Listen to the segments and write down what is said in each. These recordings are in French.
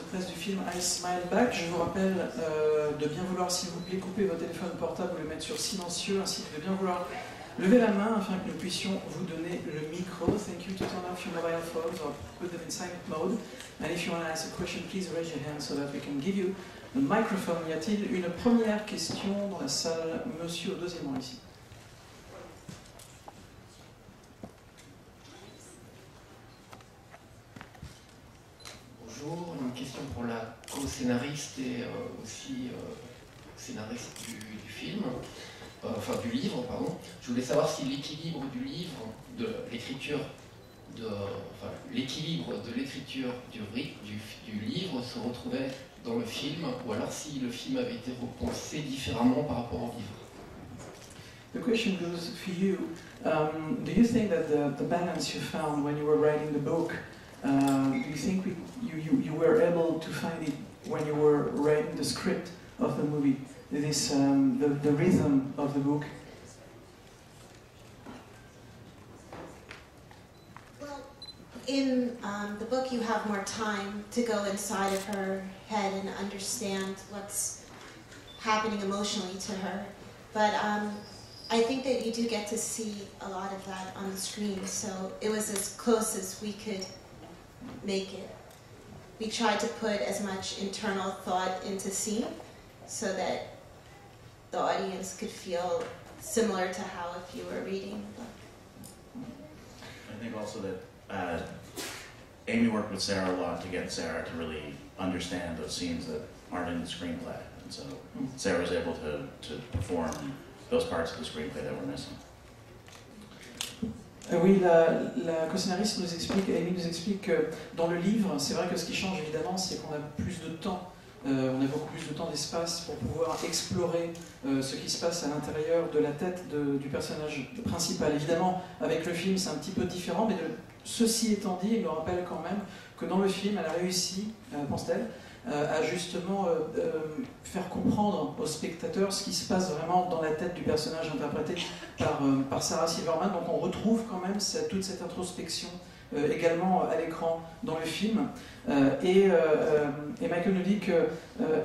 presse du film I Smile Back. Je vous rappelle de bien vouloir, s'il vous plaît, couper vos téléphones portables ou les mettre sur silencieux, ainsi que de bien vouloir lever la main afin que nous puissions vous donner le micro. Thank you to turn off your mobile phones or put them in silent mode. And if you want to ask a question, please raise your hand so that we can give you the microphone. Y a-t-il une première question dans la salle? Monsieur au deuxième rang ici. Bonjour, une question pour la co-scénariste et aussi scénariste du film, enfin du livre, pardon. Je voulais savoir si l'équilibre du livre, de l'écriture, enfin l'équilibre de l'écriture du livre se retrouvait dans le film, ou alors si le film avait été repensé différemment par rapport au livre. The question goes for you. Do you think that the balance you found when you were writing the book, do you think you were able to find it when you were writing the script of the movie? This the rhythm of the book? Well, in the book you have more time to go inside of her head and understand what's happening emotionally to her. But I think that you do get to see a lot of that on the screen, so it was as close as we could make it. We tried to put as much internal thought into scene so that the audience could feel similar to how if you were reading the book. I think also that Amy worked with Sarah a lot to get Sarah to really understand those scenes that aren't in the screenplay, and so Sarah was able to perform those parts of the screenplay that were missing. Oui, la co-scénariste nous explique, Amy nous explique que dans le livre, c'est vrai que ce qui change évidemment, c'est qu'on a plus de temps, on a beaucoup plus de temps d'espace pour pouvoir explorer ce qui se passe à l'intérieur de la tête du personnage principal. Évidemment, avec le film, c'est un petit peu différent, mais ceci étant dit, il nous rappelle quand même que dans le film, elle a réussi, pense-t-elle, à justement faire comprendre aux spectateurs ce qui se passe vraiment dans la tête du personnage interprété par Sarah Silverman. Donc on retrouve quand même toute cette introspection également à l'écran dans le film. Et Michael nous dit que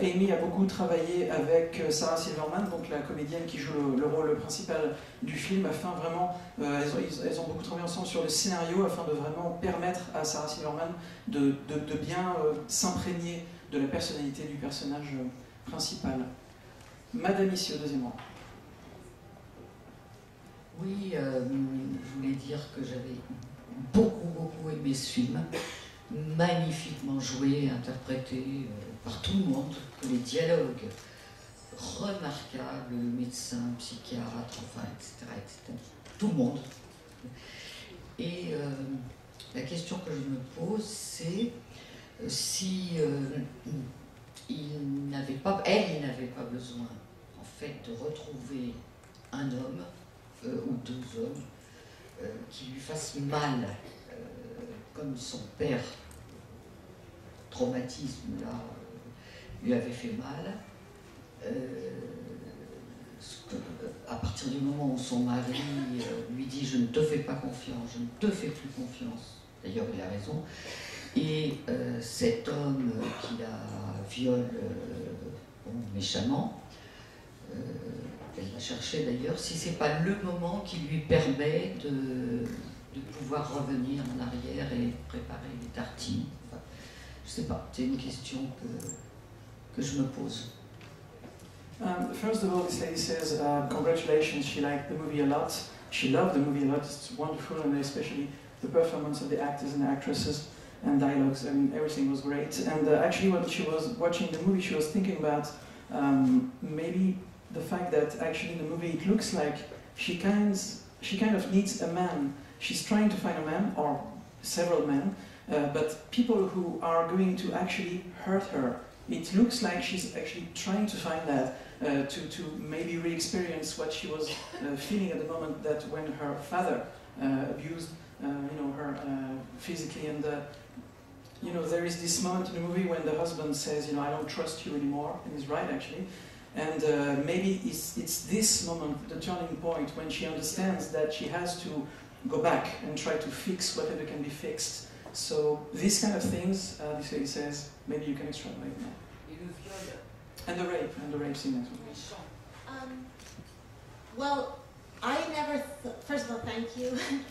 Amy a beaucoup travaillé avec Sarah Silverman, donc la comédienne qui joue le rôle principal du film, afin vraiment, elles ont beaucoup travaillé ensemble sur le scénario afin de vraiment permettre à Sarah Silverman de bien s'imprégner de la personnalité du personnage principal. Madame ici au deuxième rang. Oui, je voulais dire que j'avais beaucoup aimé ce film, magnifiquement joué, interprété par tout le monde, les dialogues remarquables, le médecin, psychiatre, enfin, etc. Tout le monde. Et la question que je me pose, c'est si elle n'avait pas besoin, en fait, de retrouver un homme ou deux hommes qui lui fassent mal, comme son père, traumatisme là, lui avait fait mal. À partir du moment où son mari lui dit « je ne te fais pas confiance, je ne te fais plus confiance », d'ailleurs il a raison, et cet homme qui la viole méchamment, elle l'a cherché d'ailleurs, si c'est pas le moment qui lui permet de pouvoir revenir en arrière et préparer les tartines. Enfin, je sais pas, c'est une question que je me pose. First of all, this lady says, congratulations, she liked the movie a lot. She loved the movie a lot, it's wonderful, and especially the performance of the actors and actresses and dialogues, and everything was great. And actually when she was watching the movie, she was thinking about maybe the fact that actually in the movie it looks like she kind of needs a man. She's trying to find a man, or several men, but people who are going to actually hurt her. It looks like she's actually trying to find that, to maybe re-experience what she was feeling at the moment that when her father abused her physically. And there is this moment in the movie when the husband says, I don't trust you anymore, and he's right actually. And maybe it's this moment, the turning point, when she understands that she has to go back and try to fix whatever can be fixed So these kind of things, he says, maybe you can extrapolate now. Et le viol. And the rape scene as well. Méchant. Well, I never. First of all, thank you,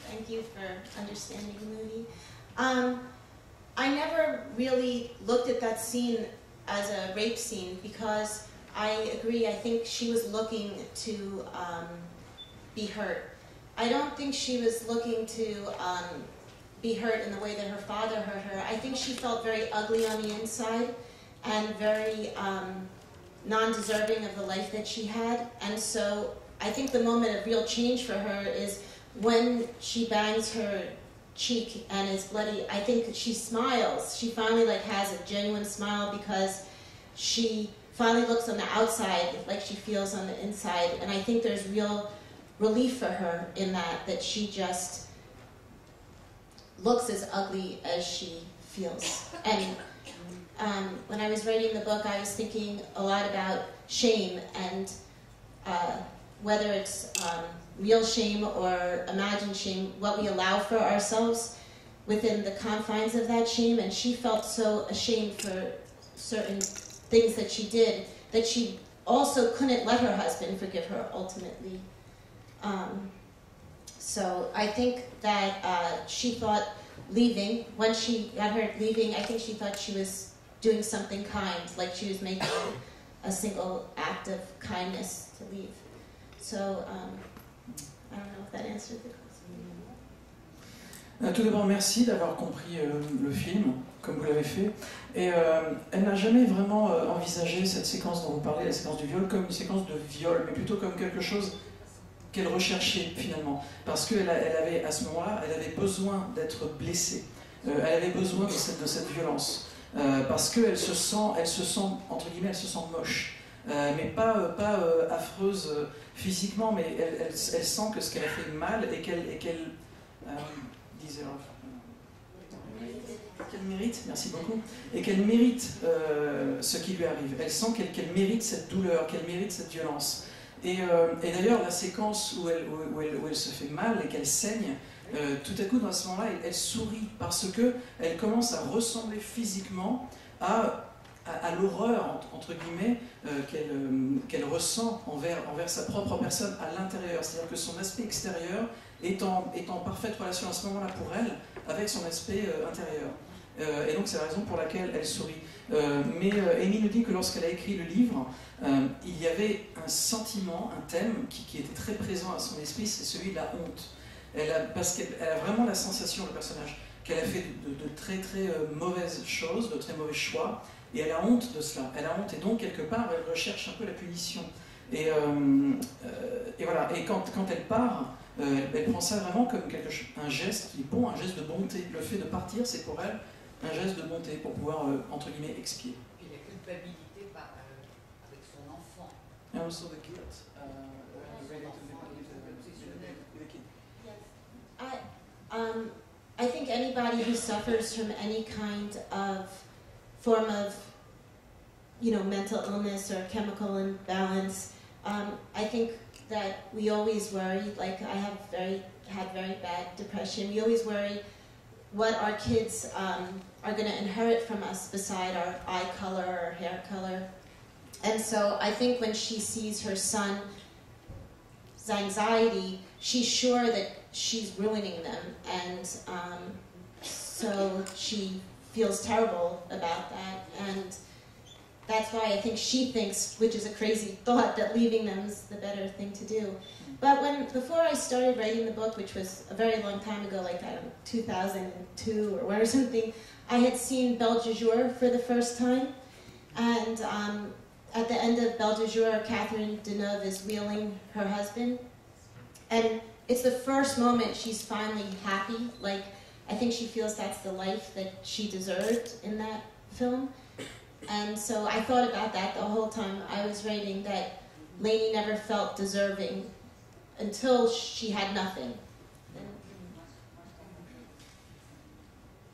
thank you for understanding the movie. I never really looked at that scene as a rape scene because I agree. I think she was looking to be hurt. I don't think she was looking to be hurt in the way that her father hurt her. I think she felt very ugly on the inside and very non-deserving of the life that she had. And so I think the moment of real change for her is when she bangs her cheek and is bloody. I think she smiles. She finally has a genuine smile because she finally looks on the outside like she feels on the inside. And I think there's real relief for her in that she just looks as ugly as she feels. And when I was writing the book, I was thinking a lot about shame and whether it's real shame or imagined shame, what we allow for ourselves within the confines of that shame. And she felt so ashamed for certain things that she did that she also couldn't let her husband forgive her ultimately. So I think that she thought leaving, when she got her leaving, I think she thought she was doing something kind, like she was making a single act of kindness to leave. So I don't know if that answered the question. Tout d'abord, merci d'avoir compris le film, comme vous l'avez fait. Et elle n'a jamais vraiment envisagé cette séquence dont vous parlez, la séquence du viol, comme une séquence de viol, mais plutôt comme quelque chose qu'elle recherchait finalement. Parce qu'elle avait, à ce moment-là, elle avait besoin d'être blessée. Elle avait besoin de cette violence. Parce qu'elle se sent, entre guillemets, elle se sent moche. Mais pas affreuse physiquement, mais elle sent que ce qu'elle a fait mal et qu'elle mérite, merci beaucoup, et qu'elle mérite ce qui lui arrive. Elle sent qu'elle mérite cette douleur, qu'elle mérite cette violence. Et d'ailleurs, la séquence où elle se fait mal et qu'elle saigne, tout à coup, dans ce moment-là, elle sourit parce qu'elle commence à ressembler physiquement à l'horreur, entre guillemets, qu'elle ressent envers sa propre personne à l'intérieur. C'est-à-dire que son aspect extérieur est en parfaite relation à ce moment-là pour elle avec son aspect intérieur. Et donc c'est la raison pour laquelle elle sourit. Mais Amy nous dit que lorsqu'elle a écrit le livre, il y avait un sentiment, un thème qui était très présent à son esprit, c'est celui de la honte. Parce qu'elle a vraiment la sensation, le personnage, qu'elle a fait de très très mauvaises choses, de très mauvais choix, et elle a honte de cela. Elle a honte, et donc quelque part elle recherche un peu la punition. Et voilà. Et quand elle part, elle prend ça vraiment comme un geste qui est bon, un geste de bonté. Le fait de partir, c'est pour elle un geste de bonté pour pouvoir entre guillemets expier. Et la culpabilité avec son enfant. And also the guilt. I think anybody who suffers from any kind of form of, mental illness or chemical imbalance, I think that we always worry. Like I had very bad depression. We always worry what our kids are going to inherit from us beside our eye color or hair color. And so I think when she sees her son's anxiety, she's sure that she's ruining them, and so she feels terrible about that, and that's why I think she thinks, which is a crazy thought, that leaving them is the better thing to do. But before I started writing the book, which was a very long time ago, like 2002 or something, I had seen Belle de Jour for the first time, and at the end of Belle de Jour, Catherine Deneuve is wheeling her husband, and it's the first moment she's finally happy. Like, I think she feels that's the life that she deserved in that film. And so I thought about that the whole time I was writing, that Lainey never felt deserving until she had nothing.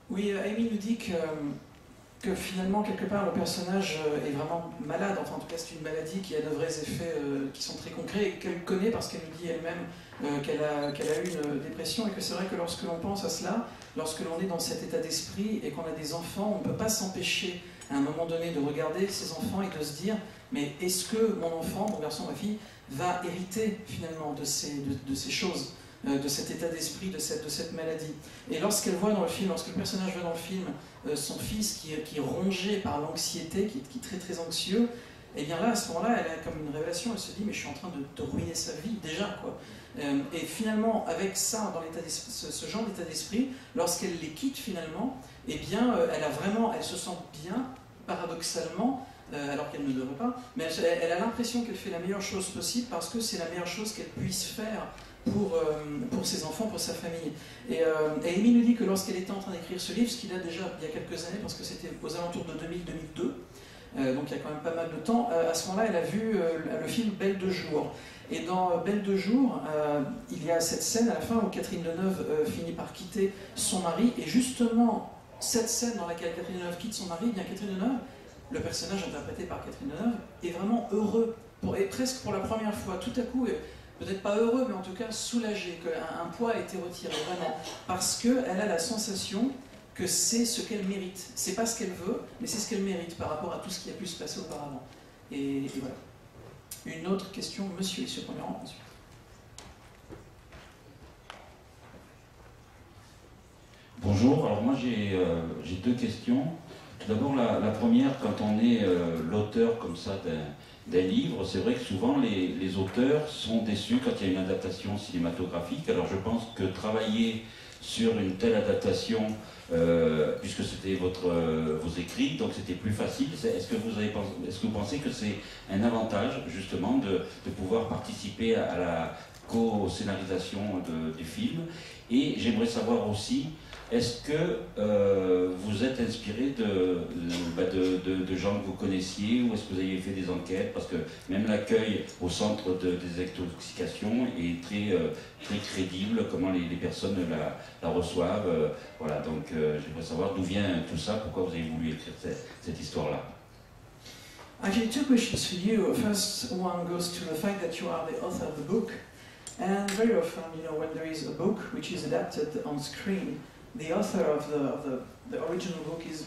Oui, Amy nous dit que que finalement, quelque part, le personnage est vraiment malade. Enfin, en tout cas, c'est une maladie qui a de vrais effets qui sont très concrets et qu'elle connaît parce qu'elle nous dit elle-même qu'elle a eu une dépression et que c'est vrai que lorsque l'on pense à cela, lorsque l'on est dans cet état d'esprit et qu'on a des enfants, on ne peut pas s'empêcher à un moment donné de regarder ses enfants et de se dire mais est-ce que mon enfant, mon garçon, ma fille, va hériter finalement de ces choses, de cet état d'esprit, de cette maladie. Et lorsqu'elle voit dans le film, lorsque le personnage voit dans le film son fils qui est rongé par l'anxiété, qui est très très anxieux, et bien là, à ce moment-là, elle a comme une révélation, elle se dit mais je suis en train de ruiner sa vie déjà, quoi. Et finalement, avec ça, dans ce genre d'état d'esprit, lorsqu'elle les quitte finalement, eh bien, elle se sent bien, paradoxalement, alors qu'elle ne devrait pas, mais elle a l'impression qu'elle fait la meilleure chose possible parce que c'est la meilleure chose qu'elle puisse faire pour ses enfants, pour sa famille. Et Amy nous dit que lorsqu'elle était en train d'écrire ce livre, ce qu'il a déjà il y a quelques années, parce que c'était aux alentours de 2000-2002, donc il y a quand même pas mal de temps, à ce moment-là, elle a vu le film Belle de jour. Et dans Belle de jour, il y a cette scène à la fin où Catherine Deneuve finit par quitter son mari, et justement, cette scène dans laquelle Catherine Deneuve quitte son mari, bien Catherine Deneuve, le personnage interprété par Catherine Deneuve, est vraiment heureux, et presque pour la première fois, tout à coup, peut-être pas heureux, mais en tout cas soulagé, qu'un poids a été retiré, vraiment, parce qu'elle a la sensation que c'est ce qu'elle mérite. C'est pas ce qu'elle veut, mais c'est ce qu'elle mérite par rapport à tout ce qui a pu se passer auparavant. Et voilà. Une autre question, monsieur, ici au premier rang, monsieur. Bonjour, alors moi j'ai deux questions. Tout d'abord, la première, quand on est l'auteur comme ça d'un livre, c'est vrai que souvent les auteurs sont déçus quand il y a une adaptation cinématographique. Alors je pense que travailler sur une telle adaptation, puisque c'était vos écrits, donc c'était plus facile. Est-ce que vous pensez que c'est un avantage justement de pouvoir participer à la co-scénarisation du film? Et j'aimerais savoir aussi, est-ce que vous êtes inspiré de gens que vous connaissiez, ou est-ce que vous avez fait des enquêtes? Parce que même l'accueil au centre des désintoxications est très crédible, comment les personnes la reçoivent. Voilà, donc j'aimerais savoir d'où vient tout ça, pourquoi vous avez voulu écrire cette histoire-là. Actually, two questions for you. First one goes to the fact that you are the author of the book. And very often, when there is a book which is adapted on screen, the author of the original book is,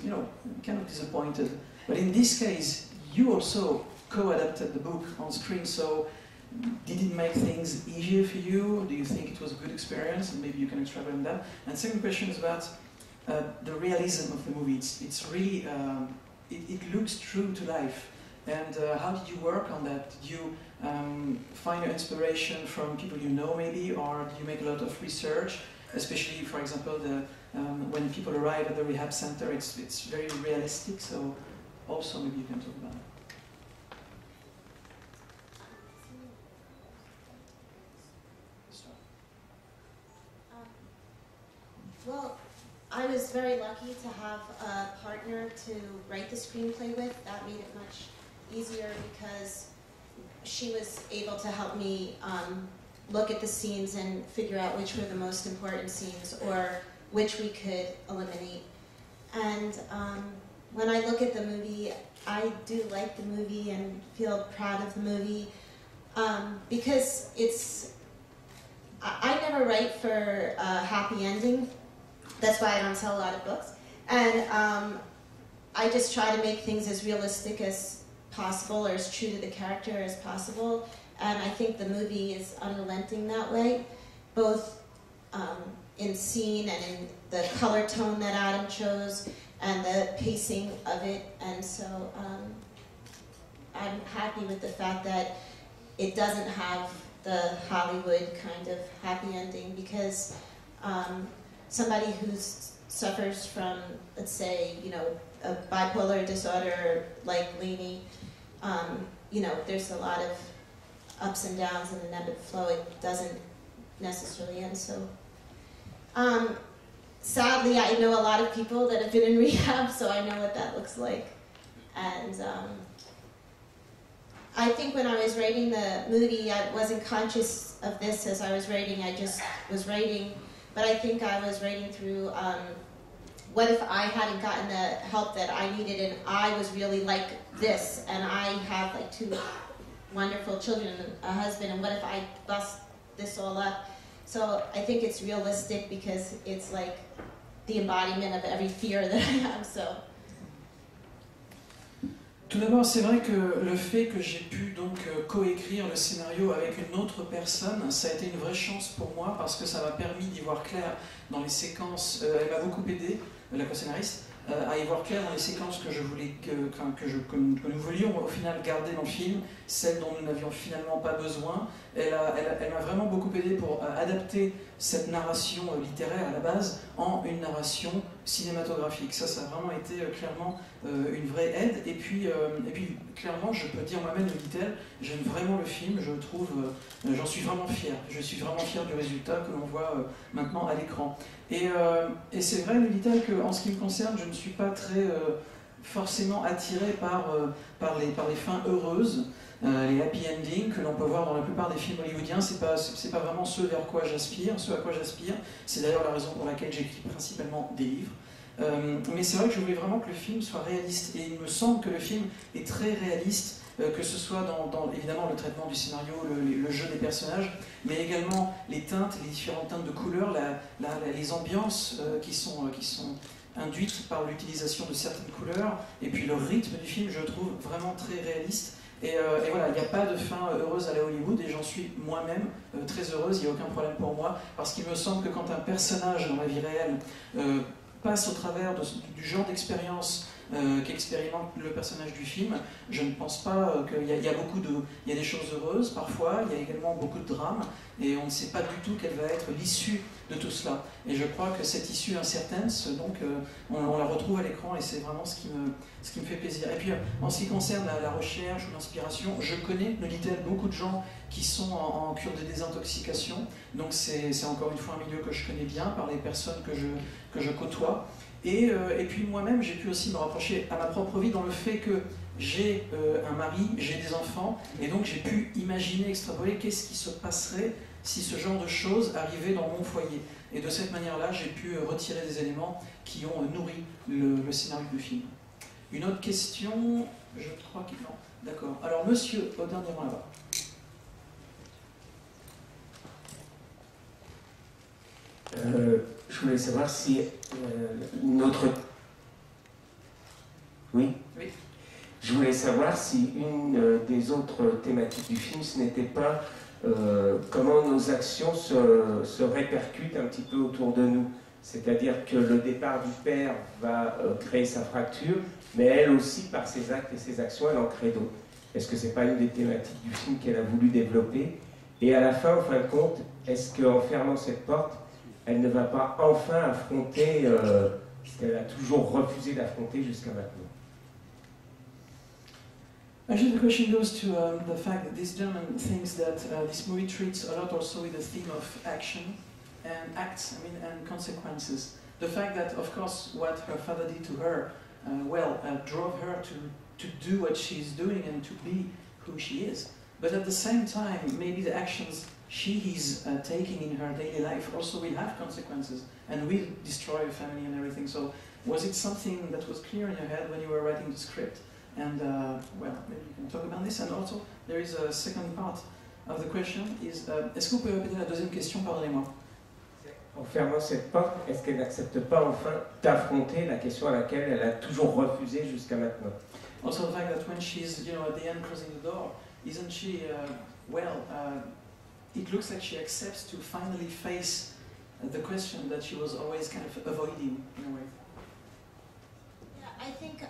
kind of disappointed. But in this case, you also co-adapted the book on screen, so did it make things easier for you? Do you think it was a good experience? And maybe you can extrapolate on that. And second question is about the realism of the movie. It's really, it looks true to life. And how did you work on that? Did you find your inspiration from people you know, maybe, or do you make a lot of research? Especially, for example, when people arrive at the rehab center, it's very realistic. So, also maybe you can talk about it. Well, I was very lucky to have a partner to write the screenplay with. That made it much easier because she was able to help me look at the scenes and figure out which were the most important scenes or which we could eliminate. And when I look at the movie, I do like the movie and feel proud of the movie because I never write for a happy ending. That's why I don't sell a lot of books. And I just try to make things as realistic as possible or as true to the character as possible. And I think the movie is unrelenting that way, both in scene and in the color tone that Adam chose and the pacing of it. And so I'm happy with the fact that it doesn't have the Hollywood kind of happy ending because somebody who suffers from, let's say, a bipolar disorder like Lainey, there's a lot of ups and downs and an ebb and flow. It doesn't necessarily end. So, sadly, I know a lot of people that have been in rehab, so I know what that looks like. And I think when I was writing the movie, I wasn't conscious of this as I was writing. I just was writing. But I think I was writing through what if I hadn't gotten the help that I needed and I was really like this and I have like 2 wonderful children and a husband, and what if I bust this all up? So I think it's realistic because it's like the embodiment of every fear that I have. So. Tout d'abord, c'est vrai que le fait que j'ai pu donc coécrire le scénario avec une autre personne, ça a été une vraie chance pour moi parce que ça m'a permis d'y voir clair dans les séquences. Elle m'a beaucoup aidé, la co-scénariste, à y voir clair dans les séquences que je voulais que nous voulions au final garder dans le film, celles dont nous n'avions finalement pas besoin. Elle m'a vraiment beaucoup aidé pour adapter cette narration littéraire à la base en une narration cinématographique. Ça a vraiment été clairement une vraie aide. Et puis clairement, je peux dire moi-même, Vitel, j'aime vraiment le film, je trouve, j'en suis vraiment fier. Je suis vraiment fier du résultat que l'on voit maintenant à l'écran. Et c'est vrai, Vitel, qu'en ce qui me concerne, je ne suis pas très forcément attiré par les fins heureuses. Les happy endings que l'on peut voir dans la plupart des films hollywoodiens, c'est pas vraiment ce à quoi j'aspire. C'est d'ailleurs la raison pour laquelle j'écris principalement des livres. Mais c'est vrai que je voulais vraiment que le film soit réaliste. Et il me semble que le film est très réaliste, que ce soit dans évidemment le traitement du scénario, le jeu des personnages, mais également les teintes, les différentes teintes de couleurs, les ambiances qui sont induites par l'utilisation de certaines couleurs, et puis le rythme du film, je le trouve vraiment très réaliste. Et voilà, il n'y a pas de fin heureuse à la Hollywood, et j'en suis moi-même très heureuse, il n'y a aucun problème pour moi, parce qu'il me semble que quand un personnage dans la vie réelle passe au travers du genre d'expérience qu'expérimente le personnage du film, je ne pense pas qu'il y a des choses heureuses parfois, il y a également beaucoup de drames, et on ne sait pas du tout quelle va être l'issue de tout cela. Et je crois que cette issue incertaine, donc on la retrouve à l'écran, et c'est vraiment ce qui me fait plaisir. Et puis en ce qui concerne la recherche ou l'inspiration, je connais, nous dit-elle, beaucoup de gens qui sont en cure de désintoxication, donc c'est encore une fois un milieu que je connais bien par les personnes que je côtoie. Et puis moi-même, j'ai pu aussi me rapprocher à ma propre vie dans le fait que j'ai un mari, j'ai des enfants, et donc j'ai pu imaginer, extrapoler qu'est-ce qui se passerait si ce genre de choses arrivait dans mon foyer. Et de cette manière-là, j'ai pu retirer des éléments qui ont nourri le scénario du film. Une autre question, je crois qu'il... Non, d'accord. Alors monsieur, au dernier rang là-bas. Je voulais savoir si notre... Oui. Oui. Je voulais savoir si une des autres thématiques du film, ce n'était pas comment nos actions se répercutent un petit peu autour de nous. C'est-à-dire que le départ du père va créer sa fracture, mais elle aussi, par ses actes et ses actions, elle en crée d'autres. Est-ce que ce n'est pas une des thématiques du film qu'elle a voulu développer? Et à la fin, en fin de compte, est-ce qu'en fermant cette porte, elle ne va pas enfin affronter ce qu'elle a toujours refusé d'affronter jusqu'à maintenant? Actually, the question goes to the fact that this gentleman thinks that this movie treats a lot also with the theme of action and acts, and consequences. The fact that, of course, what her father did to her, drove her to do what she's doing and to be who she is. But at the same time, maybe the actions she is taking in her daily life also will have consequences and will destroy her family and everything. So, was it something that was clear in your head when you were writing the script? And maybe you can talk about this. And also, there is a second part of the question, est-ce que vous pouvez répéter la deuxième question, pardonnez-moi? En fermant cette porte, est-ce qu'elle n'accepte pas enfin d'affronter la question à laquelle elle a toujours refusé jusqu'à maintenant? Also the fact that when she's, at the end closing the door, isn't she, it looks like she accepts to finally face the question that she was always kind of avoiding, in a way. Yeah, I think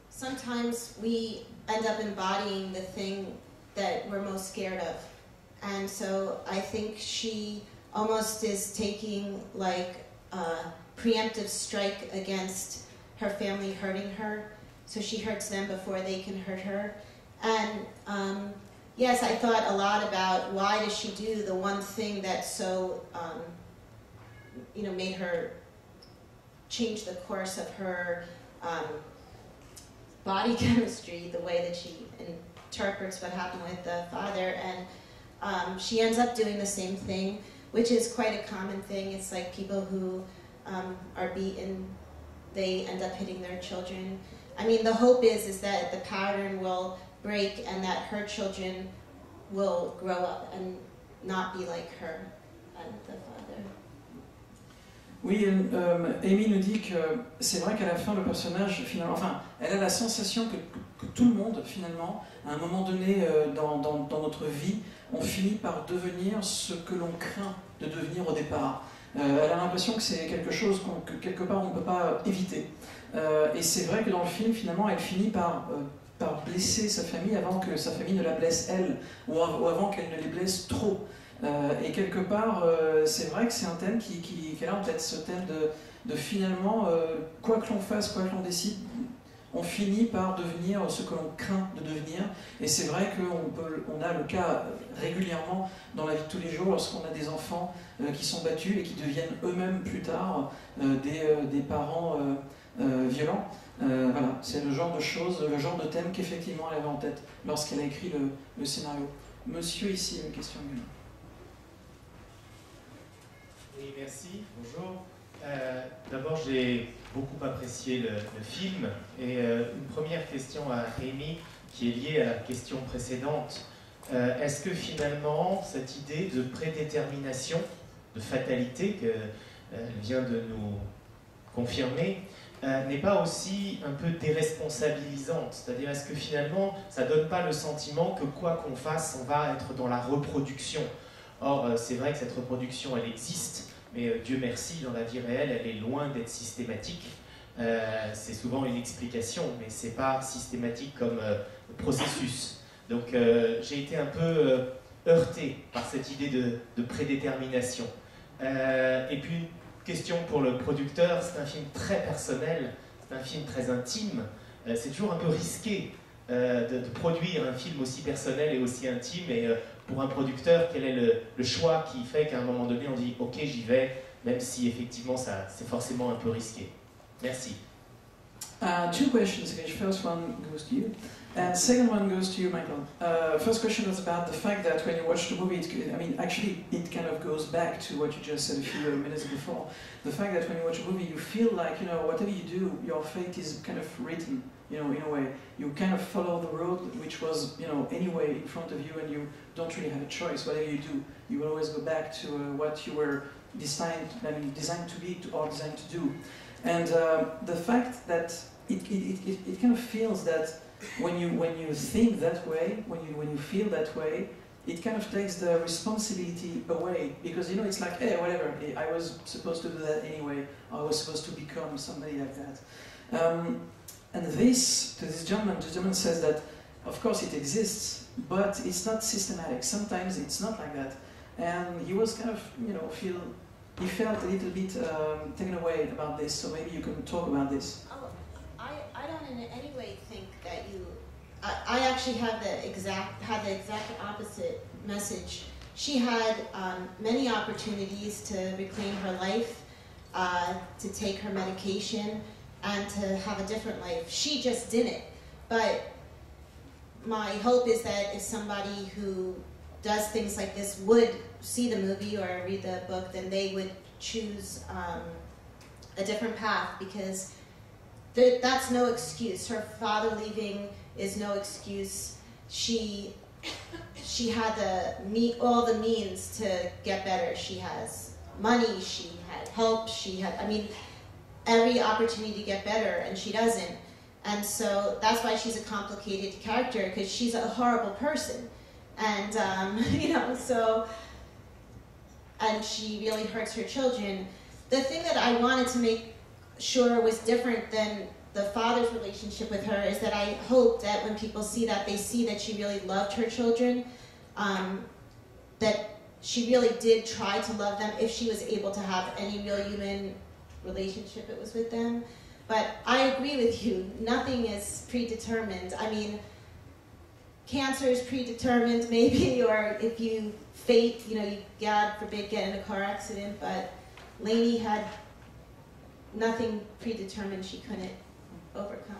sometimes we end up embodying the thing that we're most scared of. And so I think she almost is taking like a preemptive strike against her family hurting her. So she hurts them before they can hurt her. And yes, I thought a lot about why does she do the one thing that so, made her change the course of her body chemistry, the way that she interprets what happened with the father. And she ends up doing the same thing, which is quite a common thing. It's like people who are beaten they end up hitting their children. I mean, the hope is that the pattern will break and that her children will grow up and not be like her and the father. Oui, Amy nous dit que c'est vrai qu'à la fin, le personnage, finalement, enfin, elle a la sensation que tout le monde, finalement, à un moment donné dans notre vie, on finit par devenir ce que l'on craint de devenir au départ. Elle a l'impression que c'est quelque chose que quelque part on ne peut pas éviter. Et c'est vrai que dans le film, finalement, elle finit par blesser sa famille avant que sa famille ne la blesse elle, ou avant qu'elle ne les blesse trop. Et quelque part, c'est vrai que c'est un thème qu'elle a en tête, ce thème de finalement, quoi que l'on fasse, quoi que l'on décide, on finit par devenir ce que l'on craint de devenir. Et c'est vrai qu'on a le cas régulièrement dans la vie de tous les jours, lorsqu'on a des enfants qui sont battus et qui deviennent eux-mêmes plus tard des parents violents. Voilà, c'est le genre de choses, le genre de thème qu'effectivement elle avait en tête lorsqu'elle a écrit le scénario. Monsieur ici, une question. Oui, merci, bonjour. D'abord, j'ai beaucoup apprécié le film et une première question à Amy qui est liée à la question précédente. Est-ce que finalement, cette idée de prédétermination, de fatalité qu'elle vient de nous confirmer, n'est pas aussi un peu déresponsabilisante? C'est-à-dire, est-ce que finalement, ça ne donne pas le sentiment que quoi qu'on fasse, on va être dans la reproduction? Or, c'est vrai que cette reproduction, elle existe, mais Dieu merci, dans la vie réelle, elle est loin d'être systématique. C'est souvent une explication, mais ce n'est pas systématique comme processus. Donc, j'ai été un peu heurté par cette idée de prédétermination. Et puis, une question pour le producteur, c'est un film très personnel, c'est un film très intime. C'est toujours un peu risqué de produire un film aussi personnel et aussi intime. Et pour un producteur, quel est le choix qui fait qu'à un moment donné, on dit « Ok, j'y vais », même si effectivement, c'est forcément un peu risqué. Merci. Two questions. First one goes to you, and second one goes to you, Michael. First question was about the fact that when you watch the movie, actually it kind of goes back to what you just said a few minutes before. The fact that when you watch a movie, you feel like, whatever you do, your fate is kind of written, in a way. You kind of follow the road which was, anyway in front of you, and you don't really have a choice. Whatever you do, you will always go back to what you were designed to be or designed to do. And the fact that it kind of feels that when you think that way, when you feel that way, it kind of takes the responsibility away, because it's like, hey, whatever, I was supposed to do that anyway, I was supposed to become somebody like that. And this gentleman says that, of course it exists, but it's not systematic. Sometimes it's not like that. And he was kind of, he felt a little bit taken away about this, so maybe you can talk about this. Oh, I don't in any way think that you... I actually had the exact opposite message. She had many opportunities to reclaim her life, to take her medication, and to have a different life. She just didn't. But my hope is that if somebody who does things like this would see the movie or read the book, then they would choose a different path, because that's no excuse. Her father leaving is no excuse. She had all the means to get better. She has money, she had help, she had, every opportunity to get better, and she doesn't. And so that's why she's a complicated character, because she's a horrible person. And, and she really hurts her children. The thing that I wanted to make sure was different than the father's relationship with her is that I hope that when people see that, they see that she really loved her children, that she really did try to love them if she was able to have any real human relationship it was with them. But I agree with you, nothing is predetermined. Cancer is predetermined maybe, or if you fate, you God forbid get in a car accident, but Lainey had nothing predetermined she couldn't overcome.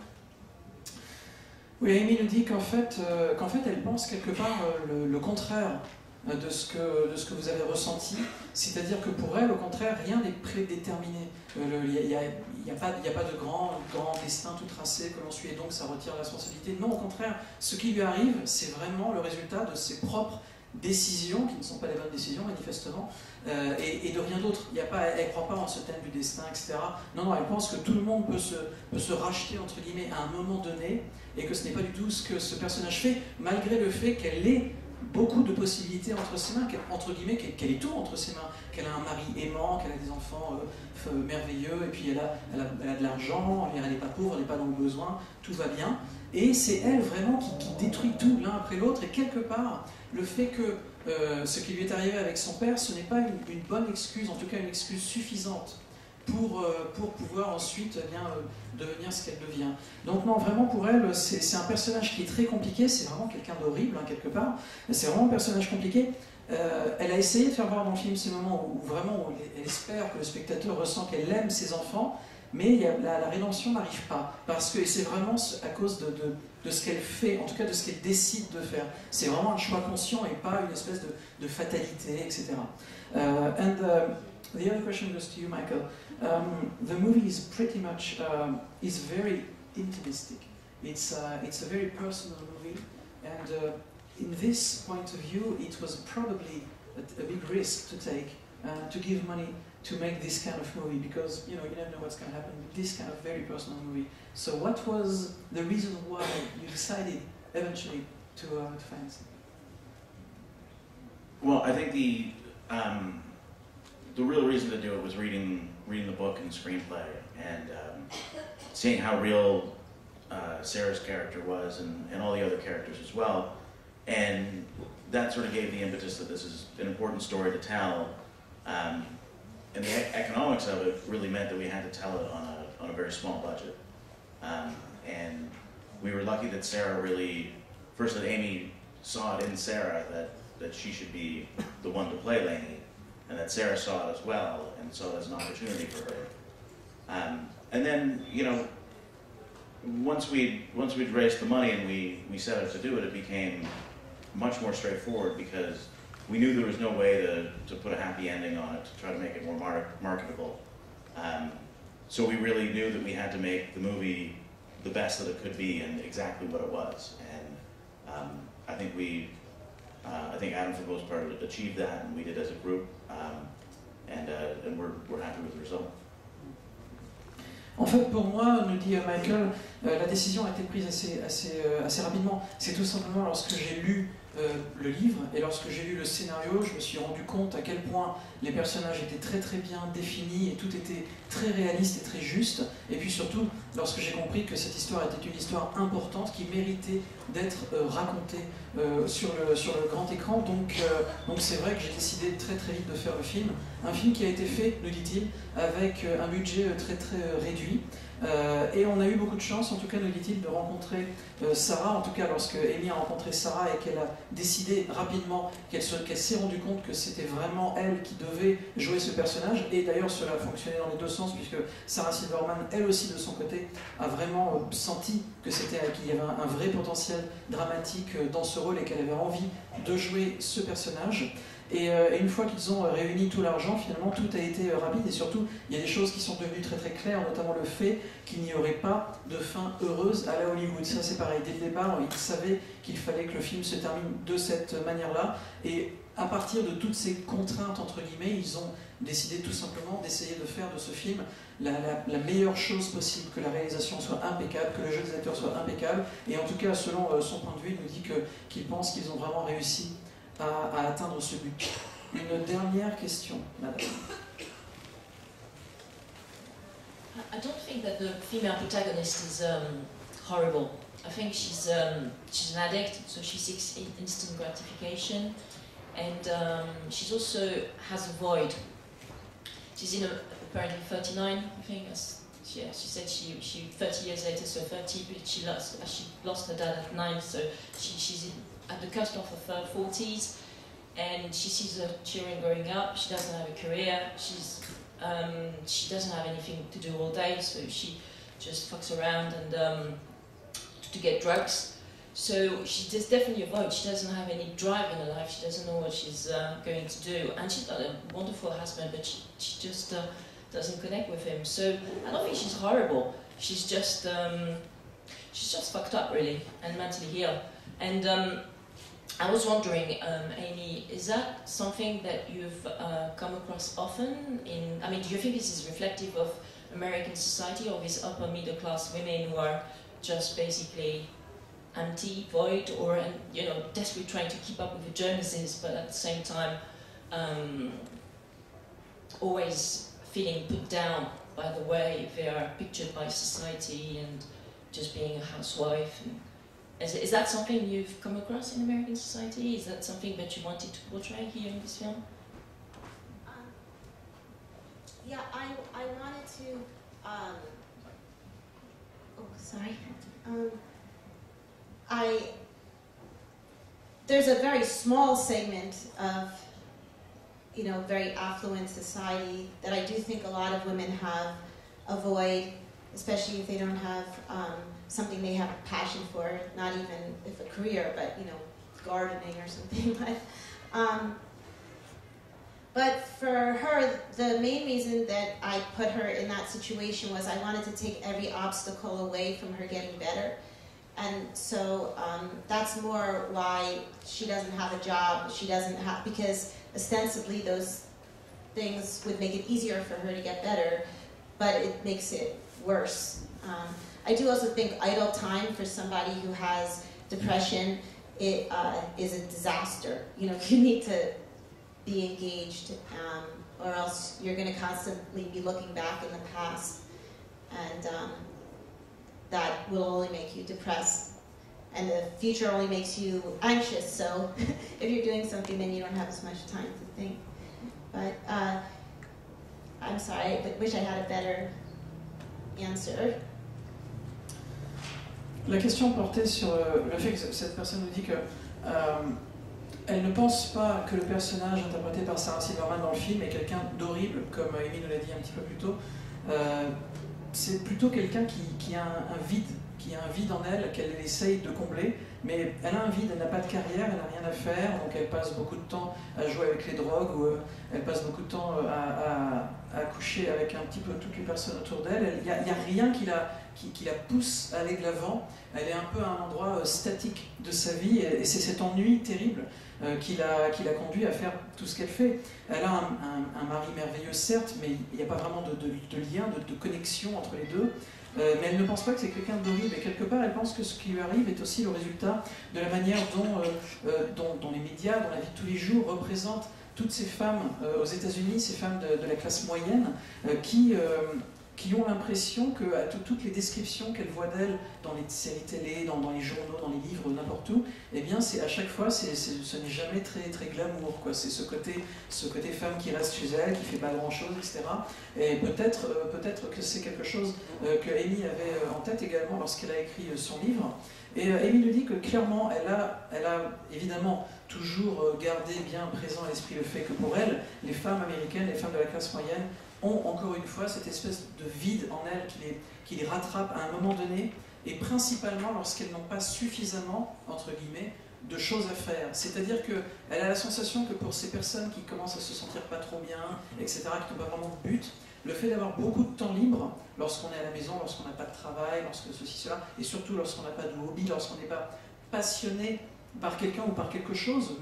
Oui, Amy nous dit qu'en fait, elle pense quelque part le contraire. de ce que vous avez ressenti. C'est-à-dire que pour elle, au contraire, rien n'est prédéterminé. Il n'y a pas de grand destin tout tracé que l'on suit et donc ça retire la responsabilité. Non, au contraire, ce qui lui arrive, c'est vraiment le résultat de ses propres décisions, qui ne sont pas les bonnes décisions manifestement, et de rien d'autre. Elle ne croit pas en ce thème du destin, etc. Non, elle pense que tout le monde peut se racheter, entre guillemets, à un moment donné, et que ce n'est pas du tout ce que ce personnage fait, malgré le fait qu'elle ait beaucoup de possibilités entre ses mains, entre guillemets, qu'elle ait tout entre ses mains, qu'elle a un mari aimant, qu'elle a des enfants merveilleux, et puis elle a de l'argent, elle n'est pas pauvre, elle n'est pas dans le besoin, tout va bien. Et c'est elle vraiment qui détruit tout l'un après l'autre, et quelque part, le fait que ce qui lui est arrivé avec son père, ce n'est pas une bonne excuse, en tout cas une excuse suffisante pour pouvoir ensuite devenir ce qu'elle devient. Donc non, vraiment pour elle, c'est un personnage qui est très compliqué, c'est vraiment quelqu'un d'horrible, quelque part, c'est vraiment un personnage compliqué. Elle a essayé de faire voir dans le film ces moments où vraiment elle espère que le spectateur ressent qu'elle aime ses enfants, mais la rédemption n'arrive pas, parce que c'est vraiment à cause de ce qu'elle fait, en tout cas de ce qu'elle décide de faire. C'est vraiment un choix conscient et pas une espèce de fatalité, etc. The other question goes to you, Michael. The movie is pretty much is very intimistic. It's a very personal movie, and in this point of view, it was probably a big risk to take to give money to make this kind of movie, because you never know what's going to happen with this kind of very personal movie. So, what was the reason why you decided eventually to finance it? Well, I think the real reason to do it was reading the book and the screenplay, and seeing how real Sarah's character was, and all the other characters as well, and that sort of gave the impetus that this is an important story to tell, and the economics of it really meant that we had to tell it on a very small budget, and we were lucky that Sarah really, first that Amy saw it in Sarah that she should be the one to play Lainey, and that Sarah saw it as well, and saw it as an opportunity for her. And then, once we'd raised the money and we set out to do it, it became much more straightforward, because we knew there was no way to put a happy ending on it, to try to make it more marketable. So we really knew that we had to make the movie the best that it could be and exactly what it was. And I think Adam, for the most part, achieved that, and we did as a group, and we're happy with the result. En fait, pour moi, nous dit Michael, la décision a été prise assez rapidement. C'est tout simplement lorsque j'ai lu le livre et lorsque j'ai lu le scénario, je me suis rendu compte à quel point les personnages étaient très très bien définis et tout était très réaliste et très juste. Et puis surtout, lorsque j'ai compris que cette histoire était une histoire importante qui méritait d'être racontée sur le grand écran. Donc c'est vrai que j'ai décidé très très vite de faire le film. Un film qui a été fait, nous dit-il, avec un budget très très réduit. Et on a eu beaucoup de chance, en tout cas nous dit-il, de rencontrer Sarah, en tout cas lorsque Amy a rencontré Sarah et qu'elle a décidé rapidement, qu'elle s'est rendue compte que c'était vraiment elle qui devait jouer ce personnage, et d'ailleurs cela a fonctionné dans les deux sens, puisque Sarah Silverman, elle aussi de son côté, a vraiment senti qu'il y avait un vrai potentiel dramatique dans ce rôle et qu'elle avait envie de jouer ce personnage. Et une fois qu'ils ont réuni tout l'argent, finalement tout a été rapide, et surtout il y a des choses qui sont devenues très très claires, notamment le fait qu'il n'y aurait pas de fin heureuse à la Hollywood. Ça c'est pareil, dès le départ ils savaient qu'il fallait que le film se termine de cette manière-là, et à partir de toutes ces contraintes entre guillemets, ils ont décidé tout simplement d'essayer de faire de ce film la meilleure chose possible, que la réalisation soit impeccable, que le jeu des acteurs soit impeccable, et en tout cas selon son point de vue, il nous dit qu'il pense qu'ils ont vraiment réussi à atteindre ce but. Une dernière question, madame. I don't think that the female protagonist is horrible. I think she's an addict, so she seeks instant gratification, and she also has a void. She's apparently 39, I think. She said she 30 years later, so 30, but she lost her dad at 9, so she's at the cusp of her 40s, and she sees her children growing up. She doesn't have a career. She doesn't have anything to do all day, so she just fucks around and to get drugs. So she does definitely avoid. She doesn't have any drive in her life. She doesn't know what she's going to do. And she's got a wonderful husband, but she just doesn't connect with him. So I don't think she's horrible. She's just fucked up, really, and mentally ill. And I was wondering, Amy, is that something that you've come across often? I mean, do you think this is reflective of American society, or these upper middle class women who are just basically empty, void, or desperately trying to keep up with the Joneses, but at the same time always feeling put down by the way they are pictured by society and just being a housewife? And is that something you've come across in American society? Is that something that you wanted to portray here in this film? Yeah, I wanted to. Sorry. There's a very small segment of, very affluent society that I do think a lot of women avoid, especially if they don't have something they have a passion for, not even if a career, but, gardening or something. But for her, the main reason that I put her in that situation was I wanted to take every obstacle away from her getting better. And so that's more why she doesn't have a job. She doesn't have, because ostensibly those things would make it easier for her to get better, but it makes it worse. I do also think idle time for somebody who has depression is a disaster. You need to be engaged, or else you're going to constantly be looking back in the past, and that will only make you depressed, and the future only makes you anxious. So if you're doing something, then you don't have as much time to think. But I'm sorry, I wish I had a better answer. La question portait sur le fait que cette personne nous dit que elle ne pense pas que le personnage interprété par Sarah Silverman dans le film est quelqu'un d'horrible, comme Amy nous l'a dit un petit peu plus tôt. C'est plutôt quelqu'un qui a un vide en elle qu'elle essaye de combler, mais elle a un vide, elle n'a pas de carrière, elle n'a rien à faire, donc elle passe beaucoup de temps à jouer avec les drogues, ou elle passe beaucoup de temps à coucher avec un petit peu toutes les personnes autour d'elle. Il n'y a rien qui la pousse à aller de l'avant. Elle est un peu à un endroit statique de sa vie, et c'est cet ennui terrible qui l'a conduit à faire tout ce qu'elle fait. Elle a un mari merveilleux, certes, mais il n'y a pas vraiment de lien, de connexion entre les deux. Mais elle ne pense pas que c'est quelqu'un d'horrible, et quelque part elle pense que ce qui lui arrive est aussi le résultat de la manière dont les médias, dont la vie de tous les jours représentent toutes ces femmes aux États-Unis, ces femmes de la classe moyenne, qui ont l'impression que à toutes les descriptions qu'elles voient d'elles dans les séries télé, dans les journaux, dans les livres, n'importe où, eh bien à chaque fois ce n'est jamais très, très glamour, quoi. C'est ce côté femme qui reste chez elle, qui fait pas grand chose, etc. Et peut-être que c'est quelque chose que Amy avait en tête également lorsqu'elle a écrit son livre. Et Amy nous dit que clairement elle a évidemment toujours gardé bien présent à l'esprit le fait que pour elle, les femmes américaines, les femmes de la classe moyenne, ont encore une fois cette espèce de vide en elles qui les rattrape à un moment donné, et principalement lorsqu'elles n'ont pas suffisamment, entre guillemets, de choses à faire. C'est-à-dire qu'elle a la sensation que pour ces personnes qui commencent à se sentir pas trop bien, etc., qui n'ont pas vraiment de but, le fait d'avoir beaucoup de temps libre, lorsqu'on est à la maison, lorsqu'on n'a pas de travail, lorsque ceci, cela, et surtout lorsqu'on n'a pas de hobby, lorsqu'on n'est pas passionné par quelqu'un ou par quelque chose,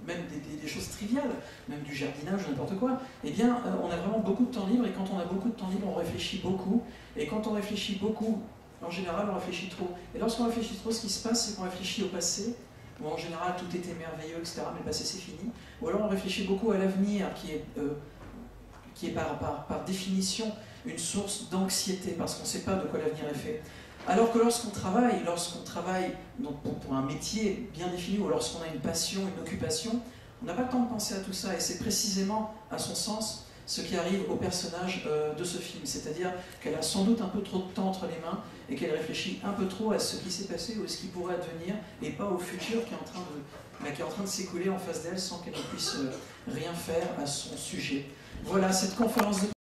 même des choses triviales, même du jardinage ou n'importe quoi, eh bien on a vraiment beaucoup de temps libre, et quand on a beaucoup de temps libre, on réfléchit beaucoup, et quand on réfléchit beaucoup, en général on réfléchit trop. Et lorsqu'on réfléchit trop, ce qui se passe, c'est qu'on réfléchit au passé, où en général tout était merveilleux, etc., mais le passé c'est fini, ou alors on réfléchit beaucoup à l'avenir, qui est par définition une source d'anxiété, parce qu'on ne sait pas de quoi l'avenir est fait. Alors que lorsqu'on travaille donc pour un métier bien défini, ou lorsqu'on a une passion, une occupation, on n'a pas le temps de penser à tout ça, et c'est précisément, à son sens, ce qui arrive au personnage de ce film. C'est-à-dire qu'elle a sans doute un peu trop de temps entre les mains, et qu'elle réfléchit un peu trop à ce qui s'est passé ou à ce qui pourrait advenir, et pas au futur qui est en train de s'écouler en face d'elle sans qu'elle ne puisse rien faire à son sujet. Voilà, cette conférence de